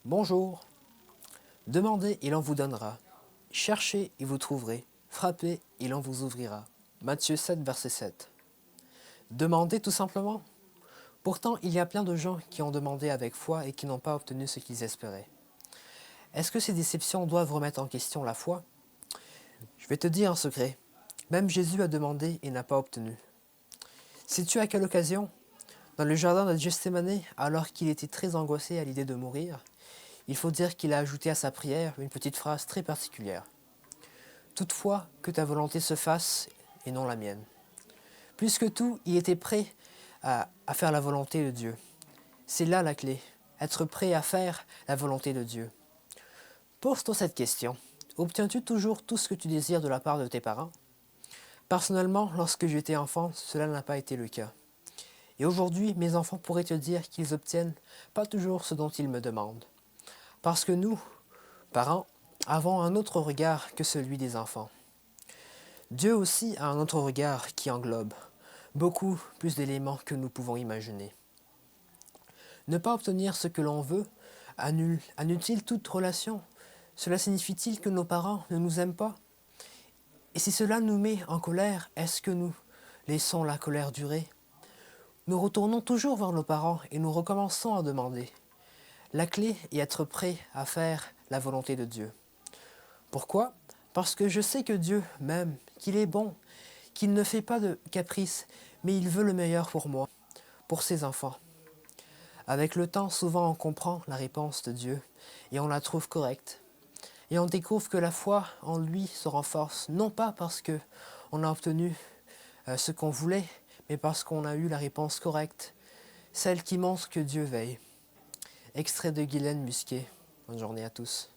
Bonjour. Demandez et l'on vous donnera. Cherchez et vous trouverez. Frappez et l'on vous ouvrira. Matthieu 7, verset 7. Demandez tout simplement. Pourtant, il y a plein de gens qui ont demandé avec foi et qui n'ont pas obtenu ce qu'ils espéraient. Est-ce que ces déceptions doivent remettre en question la foi? Je vais te dire un secret. Même Jésus a demandé et n'a pas obtenu. Sais-tu à quelle occasion? Dans le jardin de Gethsémani, alors qu'il était très angoissé à l'idée de mourir, il faut dire qu'il a ajouté à sa prière une petite phrase très particulière. Toutefois, que ta volonté se fasse et non la mienne. Plus que tout, il était prêt à faire la volonté de Dieu. C'est là la clé, être prêt à faire la volonté de Dieu. Pose-toi cette question. Obtiens-tu toujours tout ce que tu désires de la part de tes parents? Personnellement, lorsque j'étais enfant, cela n'a pas été le cas. Et aujourd'hui, mes enfants pourraient te dire qu'ils obtiennent pas toujours ce dont ils me demandent. Parce que nous, parents, avons un autre regard que celui des enfants. Dieu aussi a un autre regard qui englobe beaucoup plus d'éléments que nous pouvons imaginer. Ne pas obtenir ce que l'on veut annule-t-il toute relation? Cela signifie-t-il que nos parents ne nous aiment pas? Et si cela nous met en colère, est-ce que nous laissons la colère durer? Nous retournons toujours vers nos parents et nous recommençons à demander. La clé est être prêt à faire la volonté de Dieu. Pourquoi? Parce que je sais que Dieu m'aime, qu'il est bon, qu'il ne fait pas de caprices, mais il veut le meilleur pour moi, pour ses enfants. Avec le temps, souvent on comprend la réponse de Dieu et on la trouve correcte. Et on découvre que la foi en lui se renforce, non pas parce qu'on a obtenu ce qu'on voulait, mais parce qu'on a eu la réponse correcte, celle qui montre que Dieu veille. Extrait de Guylaine Musquet. Bonne journée à tous.